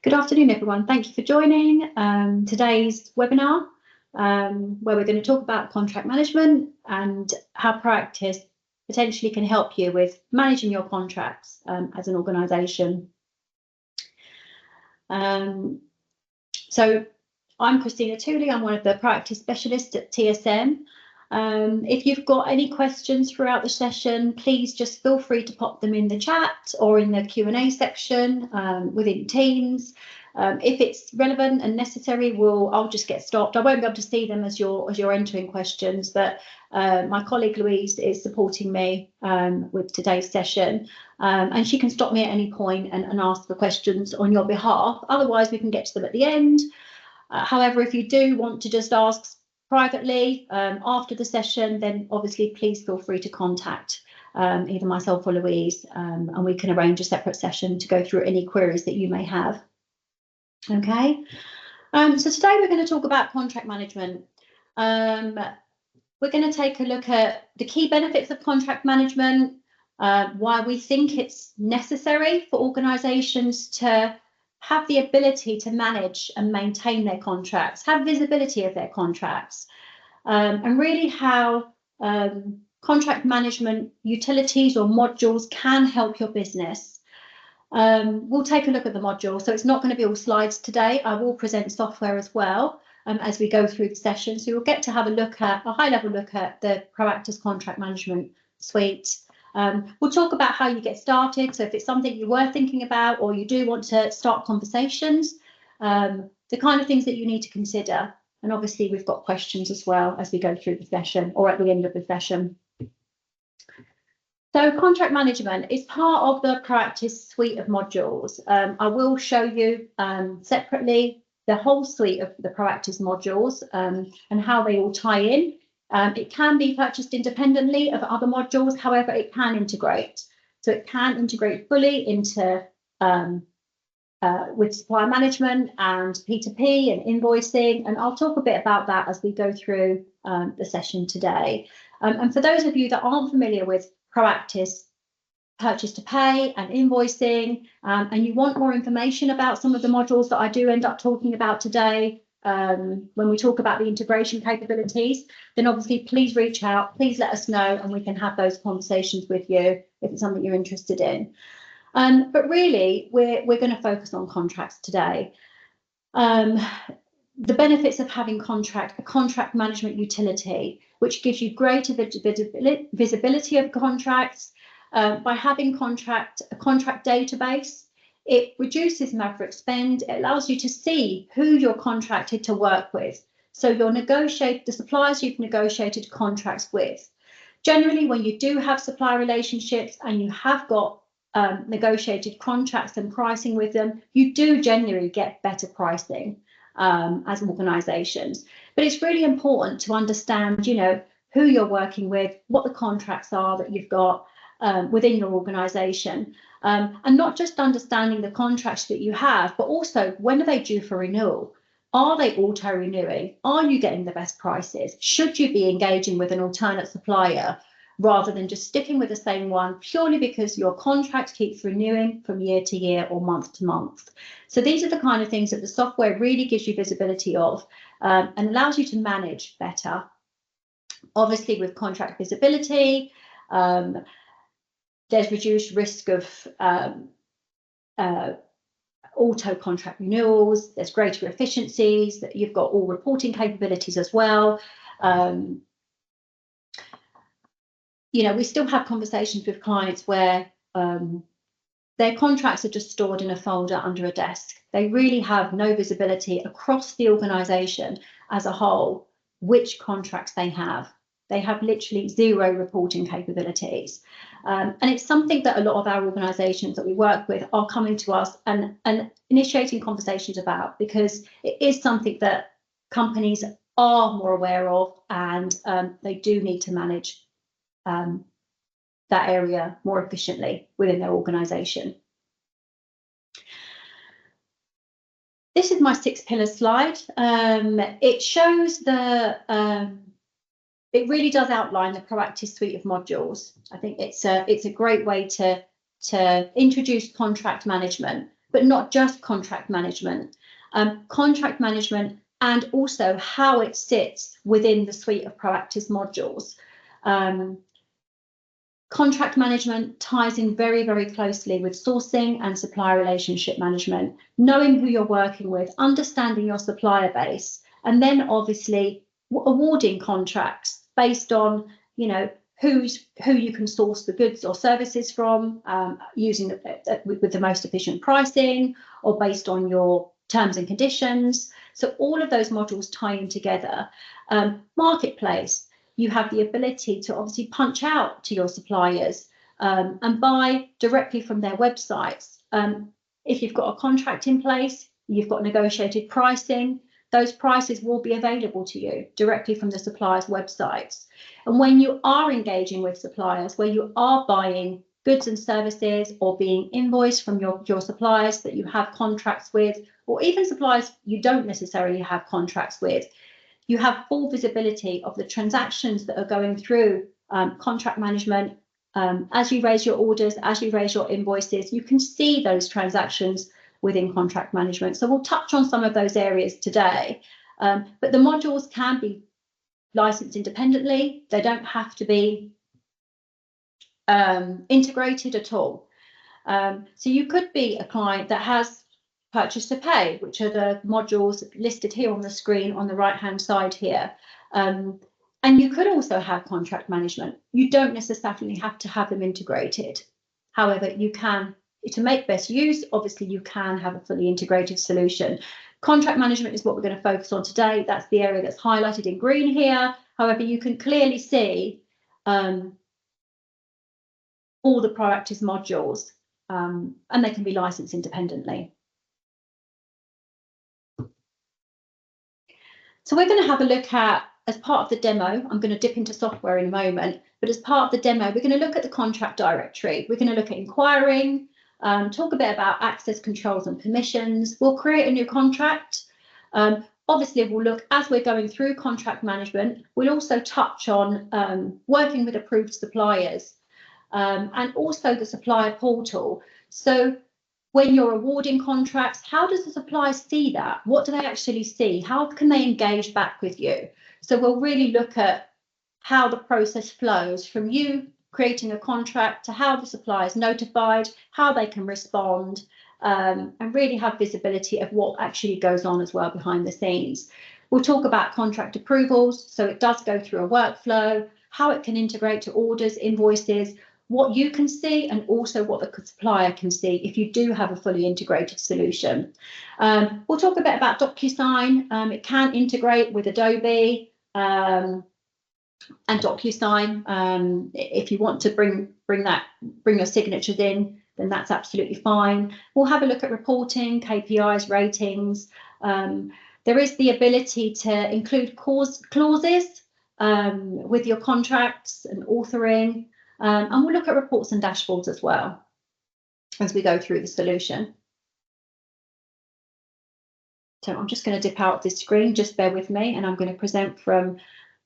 Good afternoon, everyone. Thank you for joining today's webinar, where we're going to talk about contract management and how Proactis potentially can help you with managing your contracts as an organisation. So I'm Christina Tooley. I'm one of the Proactis specialists at TSM. If you've got any questions throughout the session, please just feel free to pop them in the chat or in the Q&A section within Teams. If it's relevant and necessary, I'll just get stopped. I won't be able to see them as you're entering questions, but my colleague Louise is supporting me with today's session, and she can stop me at any point and ask the questions on your behalf. Otherwise, we can get to them at the end. However, if you do want to just ask privately after the session, then obviously please feel free to contact either myself or Louise, and we can arrange a separate session to go through any queries that you may have. Okay, so today we're going to talk about contract management. We're going to take a look at the key benefits of contract management, why we think it's necessary for organisations to have the ability to manage and maintain their contracts, have visibility of their contracts, and really how contract management utilities or modules can help your business. We'll take a look at the module, so it's not going to be all slides today. I will present software as well as we go through the session, so you'll get to have a high-level look at the Proactis contract management suite. We'll talk about how you get started, so if it's something you were thinking about or you do want to start conversations, the kind of things that you need to consider. And obviously we've got questions as well as we go through the session or at the end of the session. So contract management is part of the Proactis suite of modules. I will show you separately the whole suite of the Proactis modules and how they all tie in. It can be purchased independently of other modules, however, it can integrate. So it can integrate fully into with supplier management and P2P and invoicing, and I'll talk a bit about that as we go through the session today. And for those of you that aren't familiar with Proactis purchase to pay and invoicing, and you want more information about some of the modules that I do end up talking about today, when we talk about the integration capabilities, then obviously please reach out, please let us know, and we can have those conversations with you if it's something you're interested in. But really, we're going to focus on contracts today. The benefits of having a contract management utility, which gives you greater visibility of contracts. By having a contract database, it reduces maverick spend. It allows you to see who you're contracted to work with. So the suppliers you've negotiated contracts with. Generally, when you do have supplier relationships and you have got negotiated contracts and pricing with them, you do generally get better pricing as organisations. But it's really important to understand, who you're working with, what the contracts are that you've got within your organisation, and not just understanding the contracts that you have, but also when are they due for renewal? Are they auto-renewing? Are you getting the best prices? Should you be engaging with an alternate supplier rather than just sticking with the same one purely because your contract keeps renewing from year to year or month to month? So these are the kind of things that the software really gives you visibility of and allows you to manage better. Obviously, with contract visibility, there's reduced risk of auto contract renewals. There's greater efficiencies. You've got all reporting capabilities as well. We still have conversations with clients where their contracts are just stored in a folder under a desk. They really have no visibility across the organisation as a whole which contracts they have. They have literally zero reporting capabilities. And it's something that a lot of our organisations that we work with are coming to us and initiating conversations about, because it is something that companies are more aware of, and they do need to manage that area more efficiently within their organisation. This is my 6-pillar slide. It shows it really does outline the Proactis suite of modules. I think it's a great way to introduce contract management, but not just contract management. Contract management and also how it sits within the suite of Proactis modules. Contract management ties in very, very closely with sourcing and supplier relationship management, knowing who you're working with, understanding your supplier base, and then obviously awarding contracts based on, you know, who you can source the goods or services from, using with the most efficient pricing, or based on your terms and conditions. So all of those modules tie in together. Marketplace, you have the ability to obviously punch out to your suppliers and buy directly from their websites. If you've got a contract in place, you've got negotiated pricing, those prices will be available to you directly from the suppliers' websites. And when you are engaging with suppliers, where you are buying goods and services or being invoiced from your suppliers that you have contracts with, or even suppliers you don't necessarily have contracts with, you have full visibility of the transactions that are going through contract management. As you raise your orders, as you raise your invoices, you can see those transactions within contract management. So we'll touch on some of those areas today. But the modules can be licensed independently. They don't have to be integrated at all. So you could be a client that has purchase to pay, which are the modules listed here on the screen on the right hand side here. And you could also have contract management. You don't necessarily have to have them integrated. However, you can, to make best use, obviously you can have a fully integrated solution. Contract management is what we're going to focus on today. That's the area that's highlighted in green here. However, you can clearly see all the Proactis modules, and they can be licensed independently. So we're going to have a look at, as part of the demo, I'm going to dip into software in a moment, but as part of the demo, we're going to look at the contract directory. We're going to look at inquiring, talk a bit about access controls and permissions. We'll create a new contract. Obviously, we'll look, as we're going through contract management, we'll also touch on working with approved suppliers and also the supplier portal. So when you're awarding contracts, how does the supplier see that? What do they actually see? How can they engage back with you? So we'll really look at how the process flows from you creating a contract to how the supplier is notified, how they can respond, and really have visibility of what actually goes on as well behind the scenes. We'll talk about contract approvals. So it does go through a workflow, how it can integrate to orders, invoices, what you can see, and also what the supplier can see if you do have a fully integrated solution. We'll talk a bit about DocuSign. It can integrate with Adobe and DocuSign. If you want to bring your signatures in, then that's absolutely fine. We'll have a look at reporting, KPIs, ratings. There is the ability to include clauses with your contracts and authoring. And we'll look at reports and dashboards as well as we go through the solution. So I'm just going to dip out of this screen, just bear with me, and I'm going to present from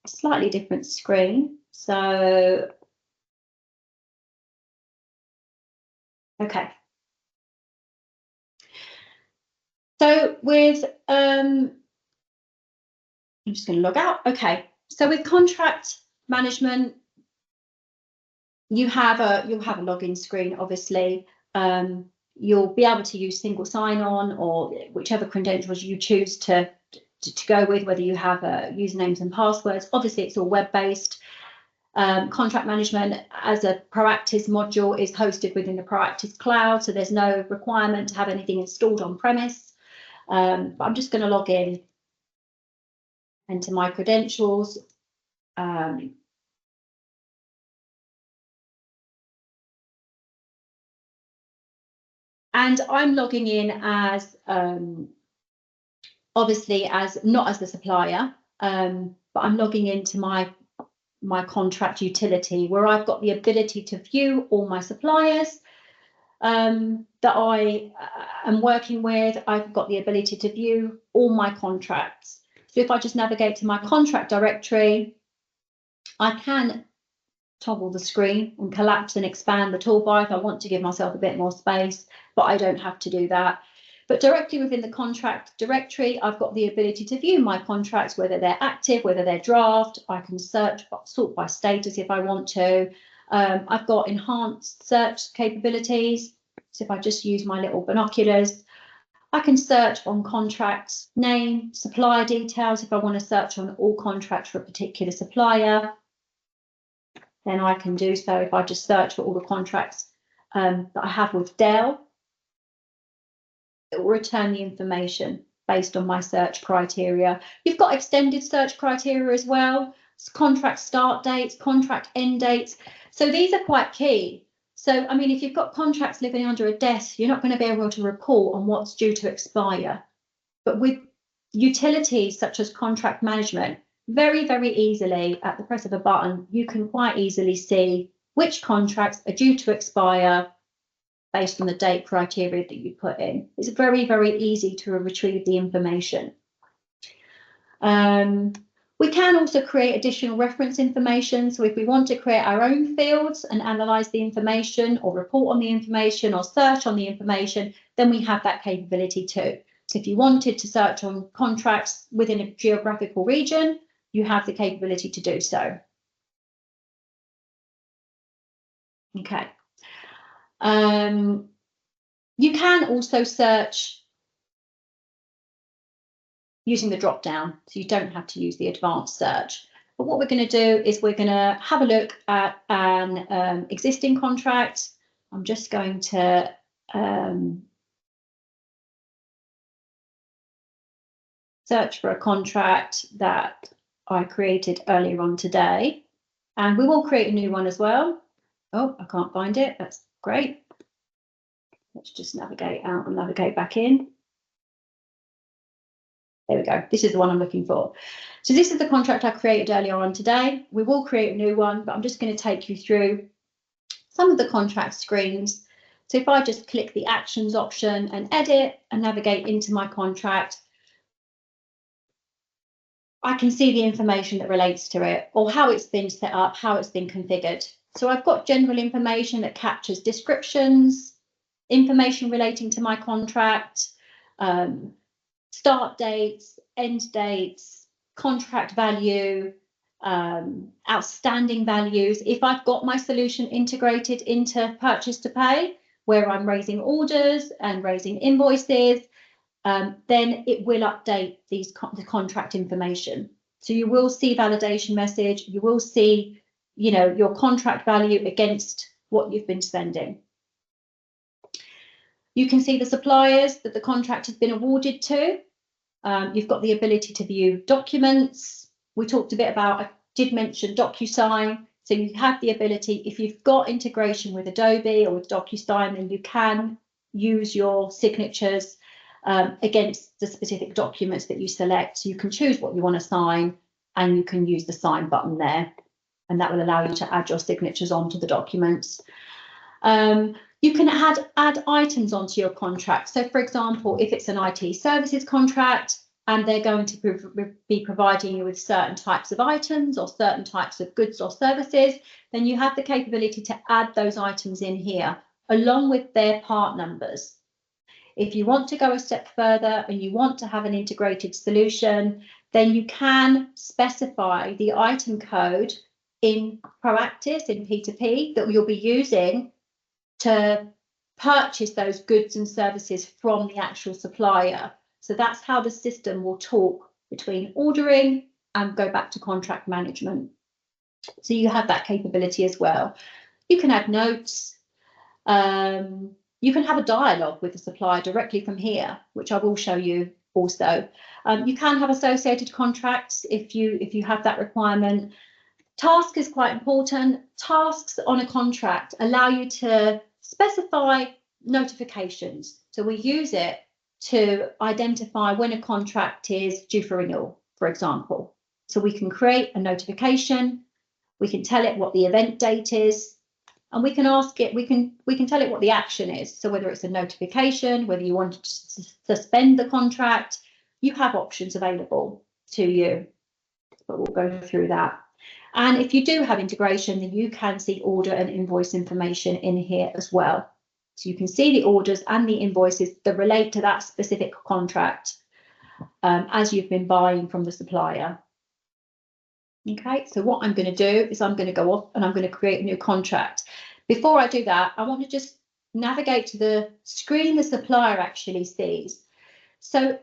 a slightly different screen. So, okay. So with, I'm just going to log out. Okay. So with contract management, you'll have a login screen, obviously. You'll be able to use single sign-on or whichever credentials you choose to go with, whether you have usernames and passwords. Obviously, it's all web-based. Contract management as a Proactis module is hosted within the Proactis cloud, so there's no requirement to have anything installed on premise. But I'm just going to log in into my credentials. And I'm logging in as, obviously, not as the supplier, but I'm logging into my contract utility, where I've got the ability to view all my suppliers that I am working with. I've got the ability to view all my contracts. So if I just navigate to my contract directory, I can toggle the screen and collapse and expand the toolbar if I want to give myself a bit more space, but I don't have to do that. But directly within the contract directory, I've got the ability to view my contracts, whether they're active, whether they're draft. I can search, sort by status if I want to. I've got enhanced search capabilities. So if I just use my little binoculars, I can search on contracts, name, supplier details. If I want to search on all contracts for a particular supplier, then I can do so. If I just search for all the contracts that I have with Dell, it will return the information based on my search criteria. You've got extended search criteria as well, contract start dates, contract end dates. So these are quite key. So, I mean, if you've got contracts living under a desk, you're not going to be able to report on what's due to expire. But with utilities such as contract management, very, very easily at the press of a button, you can quite easily see which contracts are due to expire based on the date criteria that you put in. It's very, very easy to retrieve the information. We can also create additional reference information. So if we want to create our own fields and analyse the information or report on the information or search on the information, then we have that capability too. So if you wanted to search on contracts within a geographical region, you have the capability to do so. Okay. You can also search using the drop down, so you don't have to use the advanced search. But what we're going to do is we're going to have a look at an existing contract. I'm just going to search for a contract that I created earlier on today, and we will create a new one as well. Oh, I can't find it. That's great. Let's just navigate out and navigate back in. There we go. This is the one I'm looking for. So this is the contract I created earlier on today. We will create a new one, but I'm just going to take you through some of the contract screens. So if I just click the actions option and edit and navigate into my contract, I can see the information that relates to it or how it's been set up, how it's been configured. So I've got general information that captures descriptions, information relating to my contract, start dates, end dates, contract value, outstanding values. If I've got my solution integrated into purchase to pay, where I'm raising orders and raising invoices, then it will update the contract information. So you will see validation message, you will see, you know, your contract value against what you've been spending. You can see the suppliers that the contract has been awarded to. You've got the ability to view documents. We talked a bit about, I did mention DocuSign. So you have the ability, if you've got integration with Adobe or with DocuSign, then you can use your signatures against the specific documents that you select. So you can choose what you want to sign and you can use the sign button there. And that will allow you to add your signatures onto the documents. You can add items onto your contract. So, for example, if it's an IT services contract and they're going to be providing you with certain types of items or certain types of goods or services, then you have the capability to add those items in here along with their part numbers. If you want to go a step further and you want to have an integrated solution, then you can specify the item code in Proactis, in P2P, that you'll be using to purchase those goods and services from the actual supplier. So that's how the system will talk between ordering and go back to contract management. So you have that capability as well. You can add notes. You can have a dialogue with the supplier directly from here, which I will show you also. You can have associated contracts if you have that requirement. Task is quite important. Tasks on a contract allow you to specify notifications. So we use it to identify when a contract is due for renewal, for example. So we can create a notification, we can tell it what the event date is, and we can ask it, we can tell it what the action is. So whether it's a notification, whether you want to suspend the contract, you have options available to you, but we'll go through that. And if you do have integration, then you can see order and invoice information in here as well. So you can see the orders and the invoices that relate to that specific contract as you've been buying from the supplier. Okay, so what I'm going to do is I'm going to go off and I'm going to create a new contract. Before I do that, I want to just navigate to the screen the supplier actually sees. So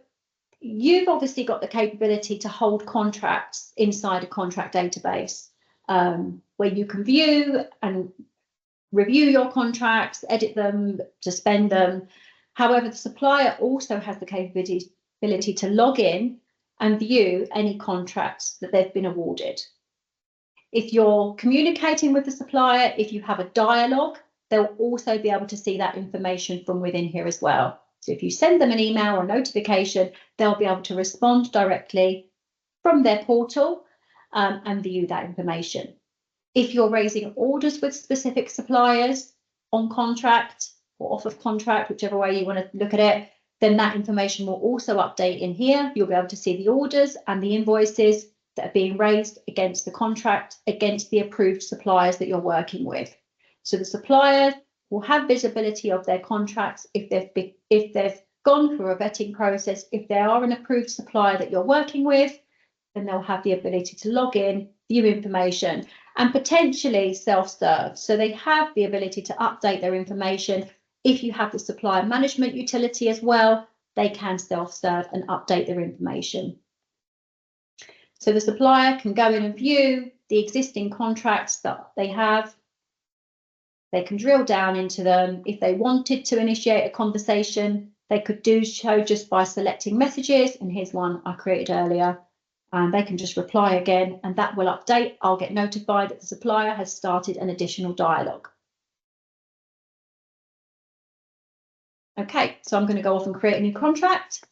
you've obviously got the capability to hold contracts inside a contract database where you can view and review your contracts, edit them, suspend them. However, the supplier also has the capability to log in and view any contracts that they've been awarded. If you're communicating with the supplier, if you have a dialogue, they'll also be able to see that information from within here as well. So if you send them an email or notification, they'll be able to respond directly from their portal and view that information. If you're raising orders with specific suppliers on contract or off of contract, whichever way you want to look at it, then that information will also update in here. You'll be able to see the orders and the invoices that are being raised against the contract, against the approved suppliers that you're working with. So the supplier will have visibility of their contracts if they've gone through a vetting process. If they are an approved supplier that you're working with, then they'll have the ability to log in, view information, and potentially self-serve. So they have the ability to update their information. If you have the supplier management utility as well, they can self-serve and update their information. So the supplier can go in and view the existing contracts that they have. They can drill down into them. If they wanted to initiate a conversation, they could do so just by selecting messages. And here's one I created earlier. And they can just reply again, and that will update. I'll get notified that the supplier has started an additional dialogue. Okay, so I'm going to go off and create a new contract.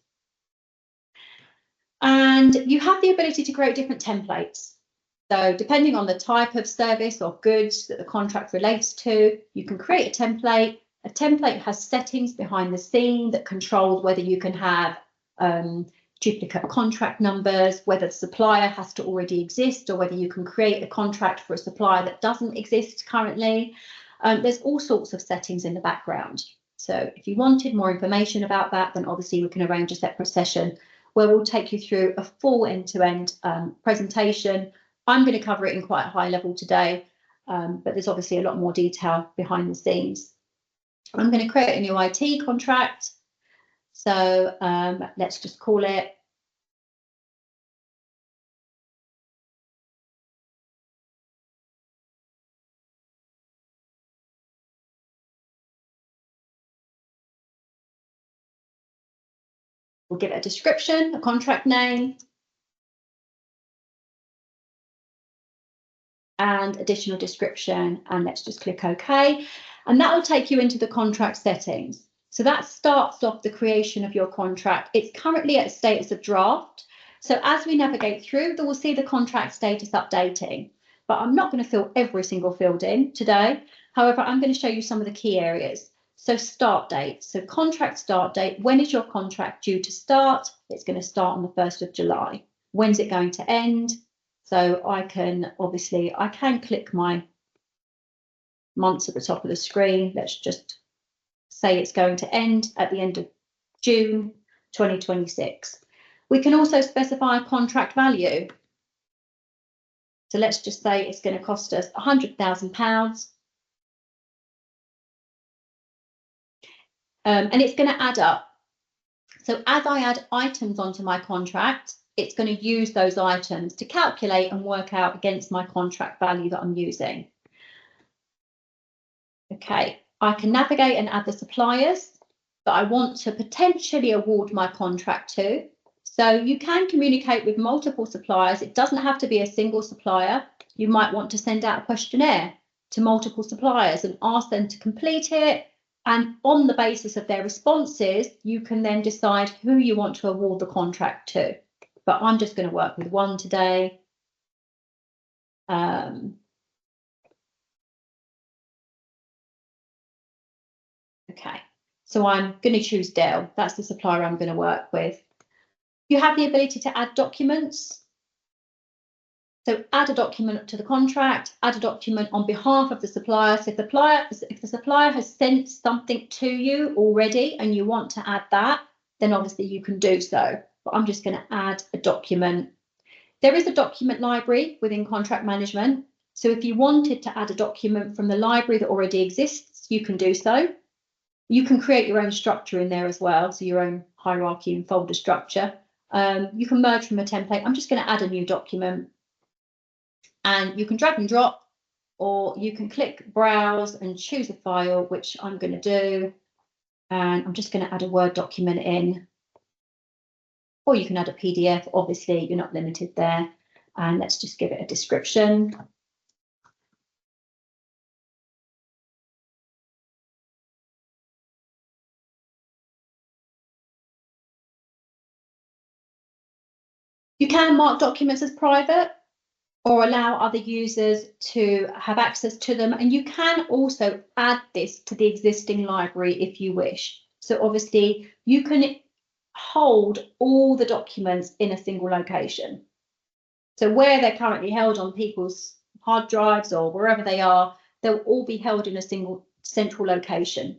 And you have the ability to create different templates. So depending on the type of service or goods that the contract relates to, you can create a template. A template has settings behind the scene that controls whether you can have duplicate contract numbers, whether the supplier has to already exist, or whether you can create a contract for a supplier that doesn't exist currently. There's all sorts of settings in the background. So if you wanted more information about that, then obviously we can arrange a separate session where we'll take you through a full end-to-end presentation. I'm going to cover it in quite a high level today, but there's obviously a lot more detail behind the scenes. I'm going to create a new IT contract. So let's just call it we'll give it a description, a contract name, and additional description, and let's just click OK. And that will take you into the contract settings. So that starts off the creation of your contract. It's currently at a status of draft. So as we navigate through, we'll see the contract status updating. But I'm not going to fill every single field in today. However, I'm going to show you some of the key areas. So start date. So contract start date. When is your contract due to start? It's going to start on the 1st of July. When's it going to end? So I can click my months at the top of the screen. Let's just say it's going to end at the end of June 2026. We can also specify a contract value. So let's just say it's going to cost us £100,000. And it's going to add up. So as I add items onto my contract, it's going to use those items to calculate and work out against my contract value that I'm using. Okay, I can navigate and add the suppliers that I want to potentially award my contract to. So you can communicate with multiple suppliers. It doesn't have to be a single supplier. You might want to send out a questionnaire to multiple suppliers and ask them to complete it. And on the basis of their responses, you can then decide who you want to award the contract to. But I'm just going to work with one today. Okay, so I'm going to choose Dell. That's the supplier I'm going to work with. You have the ability to add documents. So add a document to the contract, add a document on behalf of the supplier. So if the supplier has sent something to you already and you want to add that, then obviously you can do so. But I'm just going to add a document. There is a document library within contract management. So if you wanted to add a document from the library that already exists, you can do so. You can create your own structure in there as well, so your own hierarchy and folder structure. You can merge from a template. I'm just going to add a new document. And you can drag and drop, or you can click browse and choose a file, which I'm going to do. And I'm just going to add a Word document in. Or you can add a PDF. Obviously, you're not limited there. And let's just give it a description. You can mark documents as private or allow other users to have access to them. And you can also add this to the existing library if you wish. So obviously you can hold all the documents in a single location. So where they're currently held on people's hard drives or wherever they are, they'll all be held in a single central location.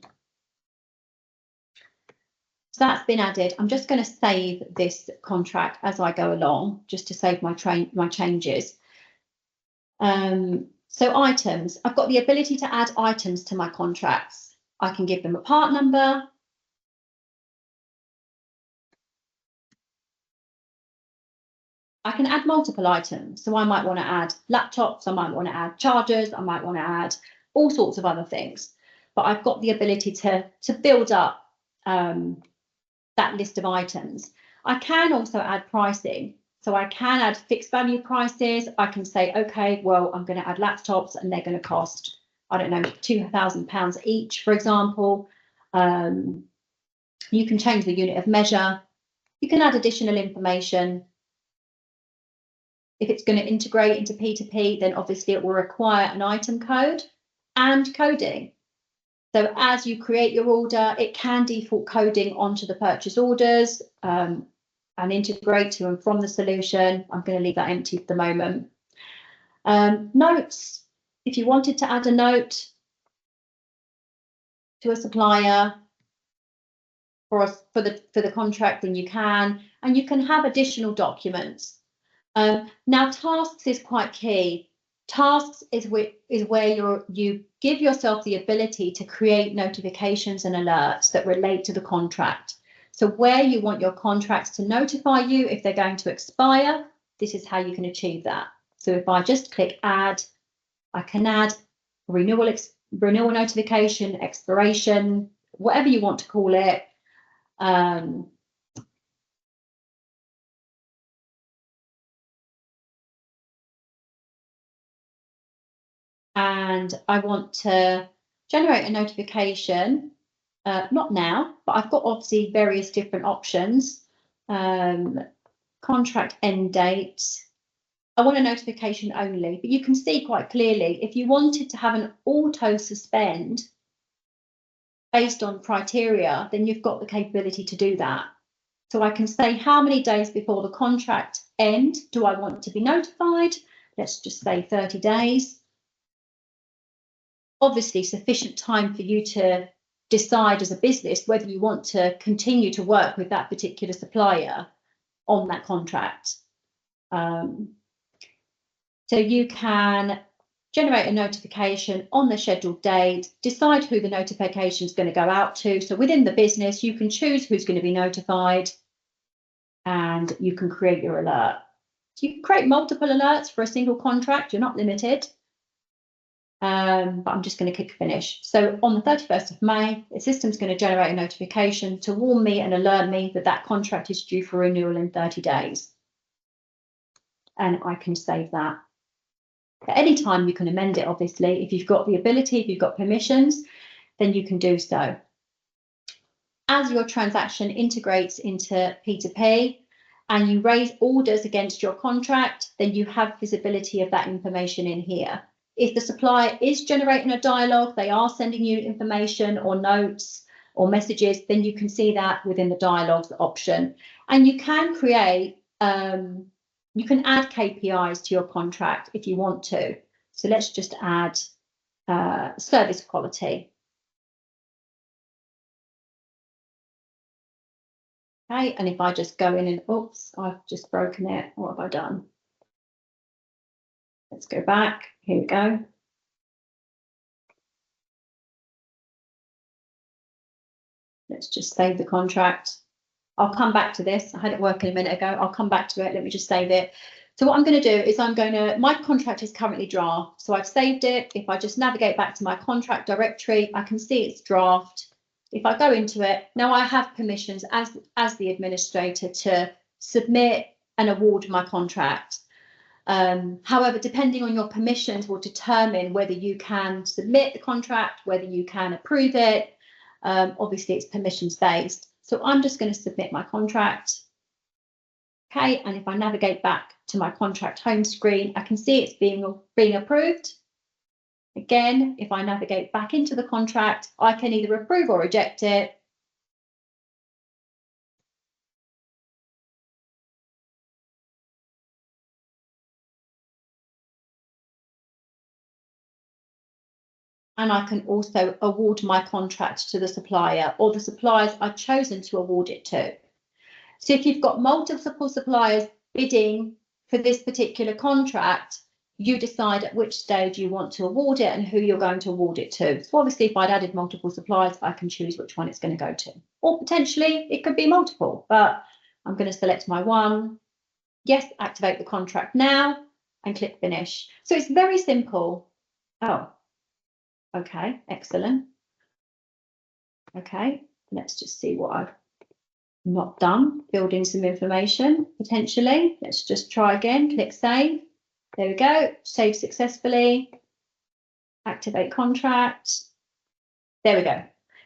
So that's been added. I'm just going to save this contract as I go along, just to save my changes. So items, I've got the ability to add items to my contracts. I can give them a part number. I can add multiple items. So I might want to add laptops, I might want to add chargers, I might want to add all sorts of other things. But I've got the ability to build up that list of items. I can also add pricing. So I can add fixed value prices. I can say, okay, well, I'm going to add laptops and they're going to cost, I don't know, £2,000 each, for example. You can change the unit of measure. You can add additional information. If it's going to integrate into P2P, then obviously it will require an item code and coding. So as you create your order, it can default coding onto the purchase orders and integrate to and from the solution. I'm going to leave that empty for the moment. Notes, if you wanted to add a note to a supplier for the contract, then you can, and you can have additional documents. Now, tasks is quite key. Tasks is where you give yourself the ability to create notifications and alerts that relate to the contract. So where you want your contracts to notify you if they're going to expire, this is how you can achieve that. So if I just click add, I can add renewal notification, expiration, whatever you want to call it. And I want to generate a notification, not now, but I've got obviously various different options. Contract end date. I want a notification only, but you can see quite clearly if you wanted to have an auto suspend based on criteria, then you've got the capability to do that. So I can say how many days before the contract end do I want to be notified? Let's just say 30 days. Obviously sufficient time for you to decide as a business whether you want to continue to work with that particular supplier on that contract. So you can generate a notification on the scheduled date, decide who the notification is going to go out to. So within the business, you can choose who's going to be notified and you can create your alert. So you can create multiple alerts for a single contract. You're not limited. But I'm just going to click finish. So on the 31st of May, the system's going to generate a notification to warn me and alert me that that contract is due for renewal in 30 days. And I can save that. At any time, you can amend it, obviously. If you've got the ability, if you've got permissions, then you can do so. As your transaction integrates into P2P and you raise orders against your contract, then you have visibility of that information in here. If the supplier is generating a dialogue, they are sending you information or notes or messages, then you can see that within the dialogues option. And you can create You can add KPIs to your contract if you want to. So let's just add service quality. Okay, and if I just go in and, oops, I've just broken it. What have I done? Let's go back. Here we go. Let's just save the contract. I'll come back to this. I had it working a minute ago. I'll come back to it. Let me just save it. So what I'm going to do is my contract is currently draft. So I've saved it. If I just navigate back to my contract directory, I can see it's draft. If I go into it, now I have permissions as the administrator to submit and award my contract. However, depending on your permissions will determine whether you can submit the contract, whether you can approve it. Obviously, it's permissions based. So I'm just going to submit my contract. Okay, and if I navigate back to my contract home screen, I can see it's being approved. Again, if I navigate back into the contract, I can either approve or reject it. And I can also award my contract to the supplier or the suppliers I've chosen to award it to. So if you've got multiple suppliers bidding for this particular contract, you decide at which stage you want to award it and who you're going to award it to. So obviously, if I'd added multiple suppliers, I can choose which one it's going to go to. Or potentially, it could be multiple, but I'm going to select my one. Yes, activate the contract now and click finish. So it's very simple. Oh, okay, excellent. Okay, let's just see what I've not done. Filled in some information, potentially. Let's just try again, click save. There we go, save successfully. Activate contract. There we go.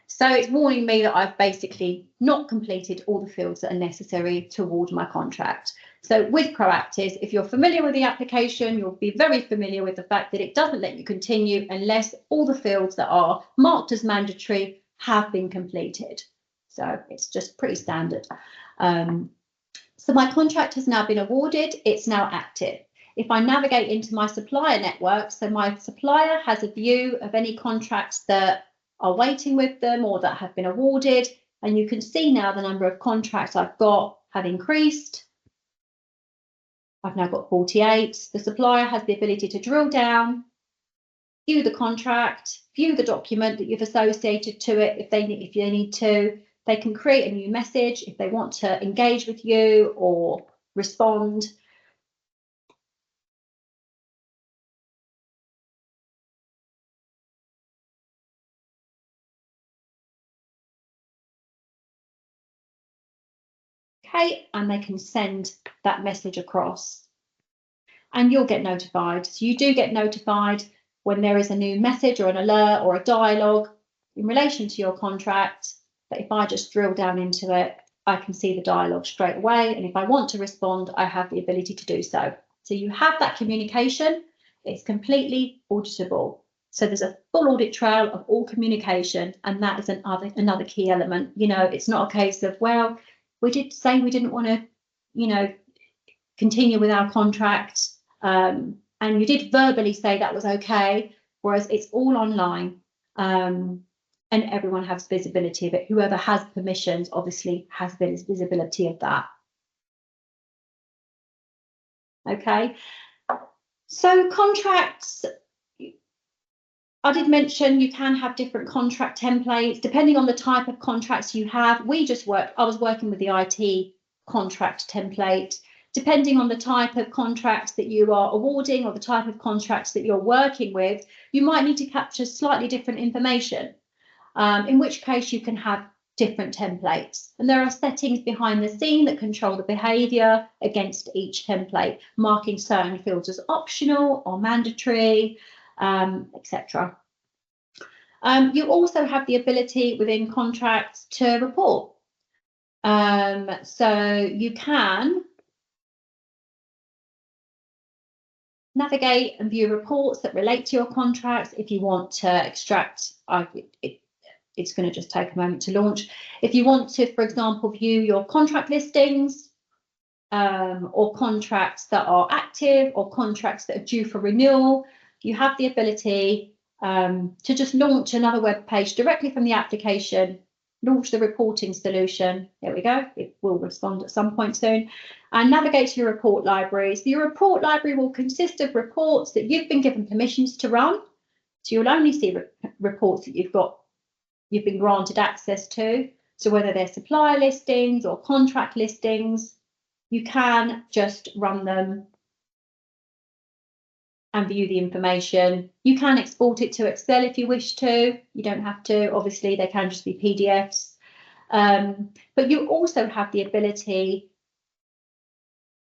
So it's warning me that I've basically not completed all the fields that are necessary to award my contract. So with Proactis, if you're familiar with the application, you'll be very familiar with the fact that it doesn't let you continue unless all the fields that are marked as mandatory have been completed. So it's just pretty standard. So my contract has now been awarded. It's now active. If I navigate into my supplier network, so my supplier has a view of any contracts that are waiting with them or that have been awarded. And you can see now the number of contracts I've got have increased. I've now got 48. The supplier has the ability to drill down, view the contract, view the document that you've associated to it if they need to. They can create a new message if they want to engage with you or respond. Okay, and they can send that message across. And you'll get notified. So you do get notified when there is a new message or an alert or a dialogue in relation to your contract. But if I just drill down into it, I can see the dialogue straight away. And if I want to respond, I have the ability to do so. So you have that communication. It's completely auditable. So there's a full audit trail of all communication. And that is another key element. You know, it's not a case of, well, we did say we didn't want to, you know, continue with our contract. And you did verbally say that was okay, whereas it's all online. And everyone has visibility of it. Whoever has permissions obviously has visibility of that. Okay, so contracts, I did mention you can have different contract templates depending on the type of contracts you have. I was working with the IT contract template. Depending on the type of contracts that you are awarding or the type of contracts that you're working with, you might need to capture slightly different information. In which case you can have different templates. And there are settings behind the scene that control the behaviour against each template, marking certain fields as optional or mandatory, etc. You also have the ability within contracts to report. So you can navigate and view reports that relate to your contracts. If you want to extract, it's going to just take a moment to launch. If you want to, for example, view your contract listings, or contracts that are active or contracts that are due for renewal, you have the ability to just launch another web page directly from the application, launch the reporting solution. There we go. It will respond at some point soon. And navigate to your report libraries. Your report library will consist of reports that you've been given permissions to run. So you'll only see reports that you've been granted access to. So whether they're supplier listings or contract listings, you can just run them and view the information. You can export it to Excel if you wish to. You don't have to. Obviously, they can just be PDFs. But you also have the ability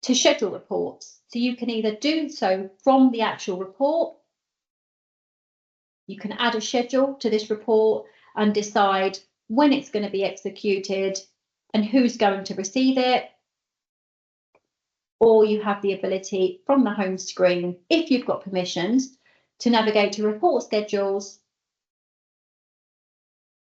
to schedule reports. So you can either do so from the actual report. You can add a schedule to this report and decide when it's going to be executed and who's going to receive it. Or you have the ability from the home screen, if you've got permissions, to navigate to report schedules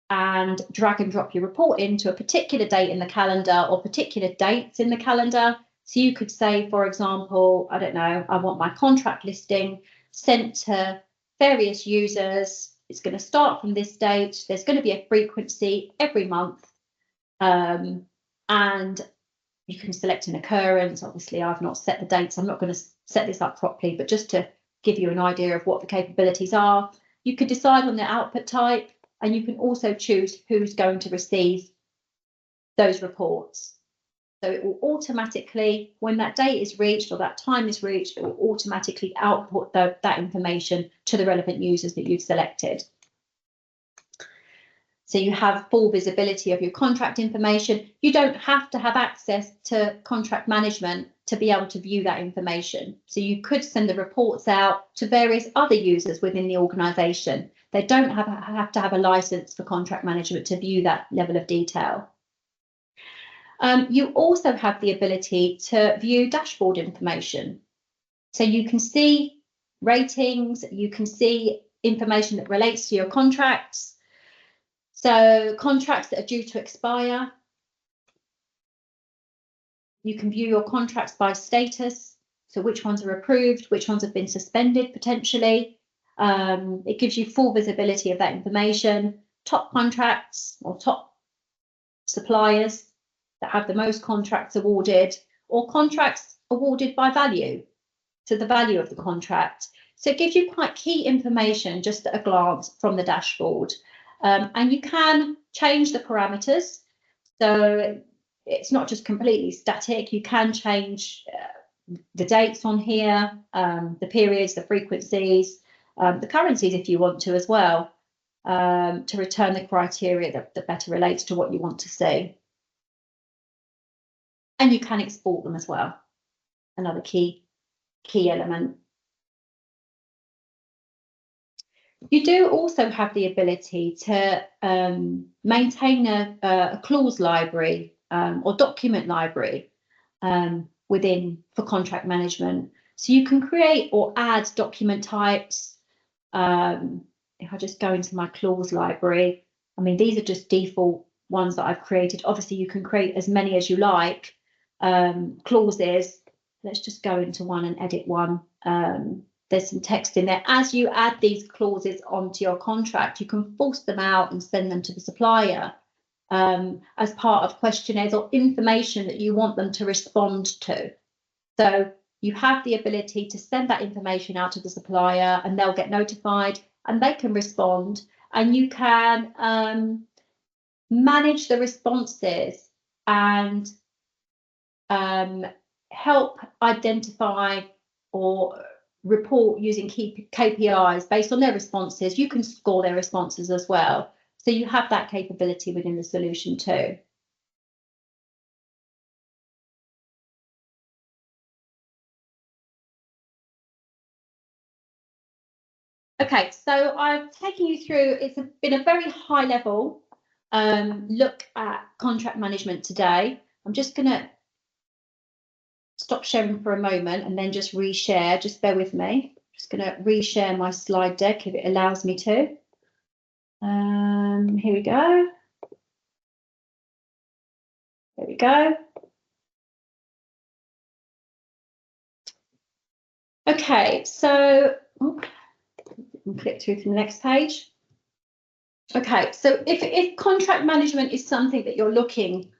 and drag and drop your report into a particular date in the calendar or particular dates in the calendar. So you could say, for example, I don't know, I want my contract listing sent to various users. It's going to start from this date. There's going to be a frequency every month. And you can select an occurrence. Obviously, I've not set the dates. I'm not going to set this up properly, but just to give you an idea of what the capabilities are. You could decide on the output type, and you can also choose who's going to receive those reports. So it will automatically, when that date is reached or that time is reached, it will automatically output that information to the relevant users that you've selected. So you have full visibility of your contract information. You don't have to have access to contract management to be able to view that information. So you could send the reports out to various other users within the organisation. They don't have to have a license for contract management to view that level of detail. You also have the ability to view dashboard information. So you can see ratings, you can see information that relates to your contracts. So contracts that are due to expire, you can view your contracts by status. So which ones are approved, which ones have been suspended potentially. It gives you full visibility of that information. Top contracts or top suppliers that have the most contracts awarded, or contracts awarded by value, so the value of the contract. So it gives you quite key information just at a glance from the dashboard. And you can change the parameters. So it's not just completely static. You can change the dates on here, the periods, the frequencies, the currencies if you want to as well, to return the criteria that better relates to what you want to see. And you can export them as well, another key element. You do also have the ability to maintain a clause library or document library for contract management. So you can create or add document types. If I just go into my clause library, I mean, these are just default ones that I've created. Obviously, you can create as many as you like. Clauses. Let's just go into one and edit one. There's some text in there. As you add these clauses onto your contract, you can force them out and send them to the supplier as part of questionnaires or information that you want them to respond to. So you have the ability to send that information out to the supplier and they'll get notified and they can respond, and you can manage the responses and help identify or report using key KPIs based on their responses. You can score their responses as well. So you have that capability within the solution too. Okay, so I've taken you through, been a very high level look at contract management today. I'm just going to stop sharing for a moment and then just reshare. Just bear with me. I'm just going to reshare my slide deck if it allows me to. Here we go. There we go. Okay, so click through to the next page. Okay, so if contract management is something that you're looking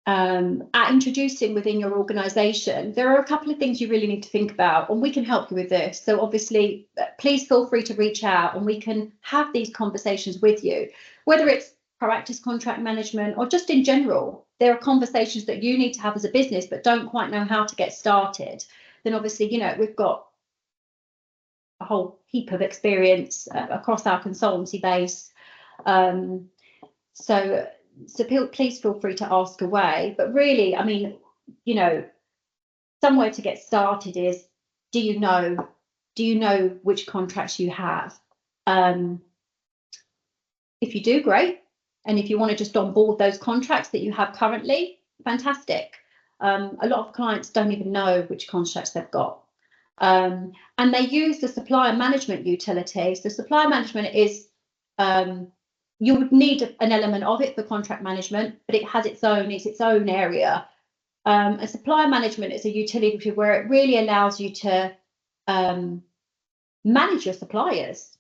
at introducing within your organisation, there are a couple of things you really need to think about, and we can help you with this. So obviously, please feel free to reach out and we can have these conversations with you, whether it's Proactis contract management or just in general. There are conversations that you need to have as a business but don't quite know how to get started. Then obviously, you know, we've got a whole heap of experience across our consultancy base. So please feel free to ask away. But really, I mean, you know, somewhere to get started is, do you know which contracts you have? If you do, great. And if you want to just onboard those contracts that you have currently, fantastic. A lot of clients don't even know which contracts they've got. And they use the supplier management utility. So supplier management is, you would need an element of it for contract management, but it has its own area. And supplier management is a utility where it really allows you to manage your suppliers,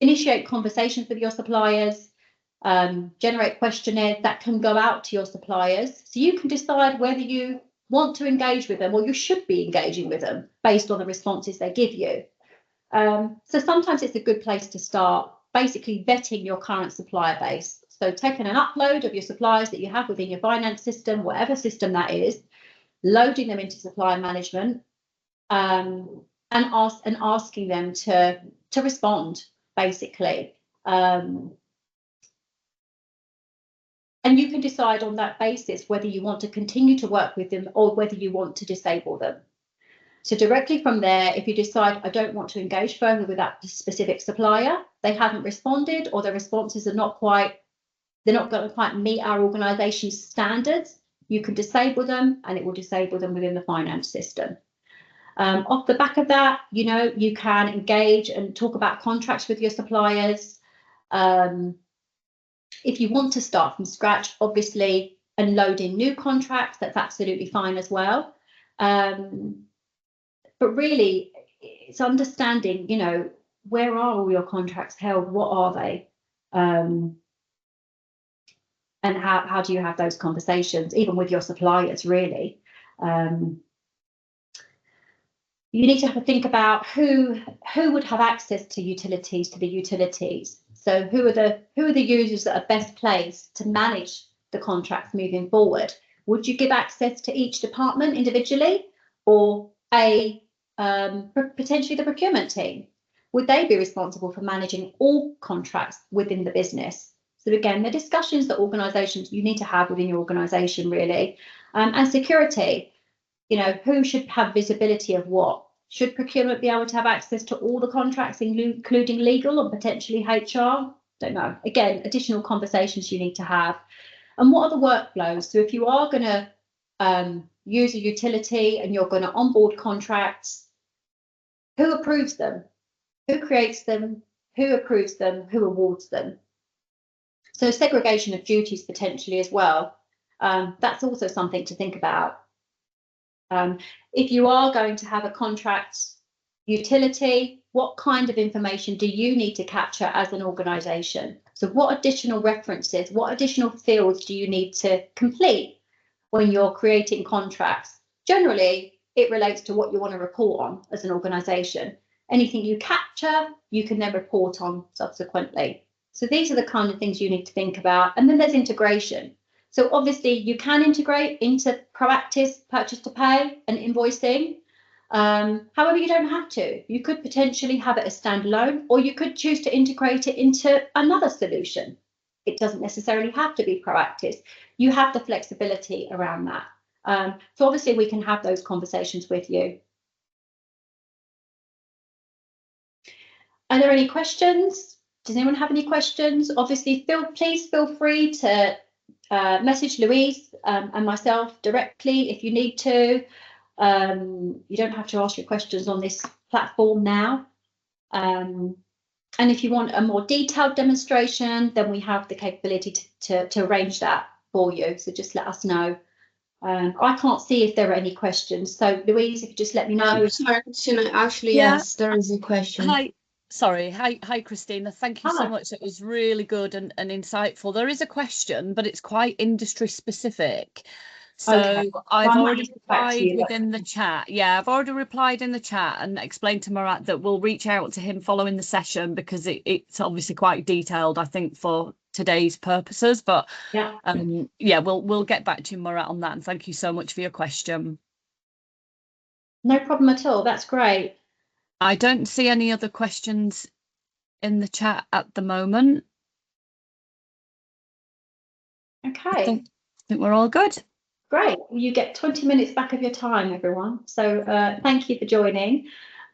initiate conversations with your suppliers, generate questionnaires that can go out to your suppliers, so you can decide whether you want to engage with them or you should be engaging with them based on the responses they give you. So sometimes it's a good place to start basically vetting your current supplier base. So taking an upload of your suppliers that you have within your finance system, whatever system that is, loading them into supplier management, and asking them to respond basically. And you can decide on that basis whether you want to continue to work with them or whether you want to disable them. So directly from there, if you decide, I don't want to engage further with that specific supplier, they haven't responded or their responses are they're not going to quite meet our organisation's standards, you can disable them and it will disable them within the finance system. Off the back of that, you know, you can engage and talk about contracts with your suppliers. If you want to start from scratch, obviously, and load in new contracts, that's absolutely fine as well. But really, it's understanding, you know, where are all your contracts held? What are they? And how do you have those conversations, even with your suppliers, really? You need to have a think about who would have access to the utilities. So who are the users that are best placed to manage the contracts moving forward? Would you give access to each department individually, or potentially the procurement team? Would they be responsible for managing all contracts within the business? So again, the discussions that organisations you need to have within your organisation, really. And security, you know, who should have visibility of what? Should procurement be able to have access to all the contracts, including legal or potentially HR? Don't know. Again, additional conversations you need to have. And what are the workflows? So if you are going to use a utility and you're going to onboard contracts, who approves them? Who creates them? Who approves them? Who awards them? So segregation of duties potentially as well. That's also something to think about. If you are going to have a contract utility, what kind of information do you need to capture as an organisation? So what additional references, what additional fields do you need to complete when you're creating contracts? Generally, it relates to what you want to report on as an organisation. Anything you capture, you can then report on subsequently. So these are the kind of things you need to think about. And then there's integration. So obviously you can integrate into Proactis, purchase to pay and invoicing. However, you don't have to. You could potentially have it as standalone, or you could choose to integrate it into another solution. It doesn't necessarily have to be Proactis. You have the flexibility around that. So obviously we can have those conversations with you. Are there any questions? Does anyone have any questions? Obviously, please feel free to message Louise and myself directly if you need to. You don't have to ask your questions on this platform now. And if you want a more detailed demonstration, then we have the capability to arrange that for you. So just let us know. I can't see if there are any questions. So Louise, if you just let me know. Sorry, Christina, actually, Yeah. yes, there is a question. Hi, Christina. Thank you so much. It was really good and insightful. There is a question, but it's quite industry specific. So Okay. I've already replied within the chat. Yeah, I've already replied in the chat and explained to Murat that we'll reach out to him following the session, because it's obviously quite detailed, I think, for today's purposes. But yeah, we'll get back to you, Murat, on that. And thank you so much for your question. No problem at all. That's great. I don't see any other questions in the chat at the moment. Okay. I think we're all good. Great. Well, you get 20 minutes back of your time, everyone. So thank you for joining.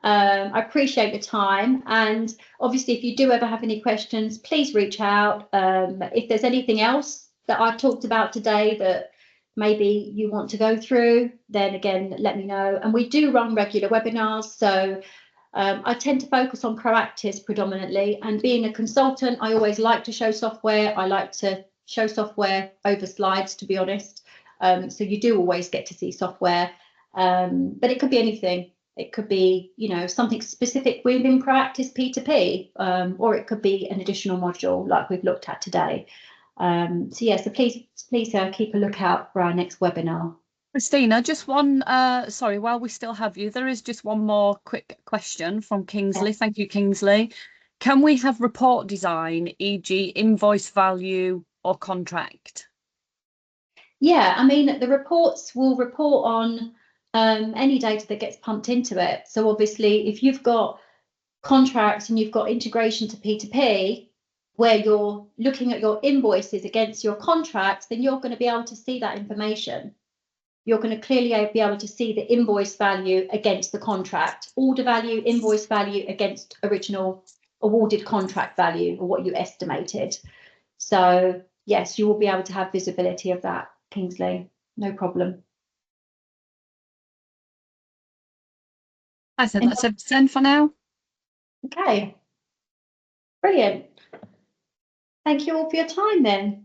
I appreciate your time. And obviously, if you do ever have any questions, please reach out. If there's anything else that I've talked about today that maybe you want to go through, then again, let me know. And we do run regular webinars. So I tend to focus on Proactis predominantly. And being a consultant, I always like to show software. I like to show software over slides, to be honest. So you do always get to see software, but it could be anything. It could be, you know, something specific within Proactis P2P, or it could be an additional module like we've looked at today. So yeah, so please keep a lookout for our next webinar. Christina, just one, sorry, while we still have you, there is just one more quick question from Kingsley. Yeah. Thank you, Kingsley. Can we have report design, e.g. invoice value or contract? Yeah, I mean, the reports will report on any data that gets pumped into it. So obviously, if you've got contracts and you've got integration to P2P, where you're looking at your invoices against your contracts, then you're going to be able to see that information. You're going to clearly be able to see the invoice value against the contract, order value, invoice value against original awarded contract value, or what you estimated. So yes, you will be able to have visibility of that, Kingsley. No problem. I think that's everything for now. Okay. Brilliant. Thank you all for your time then.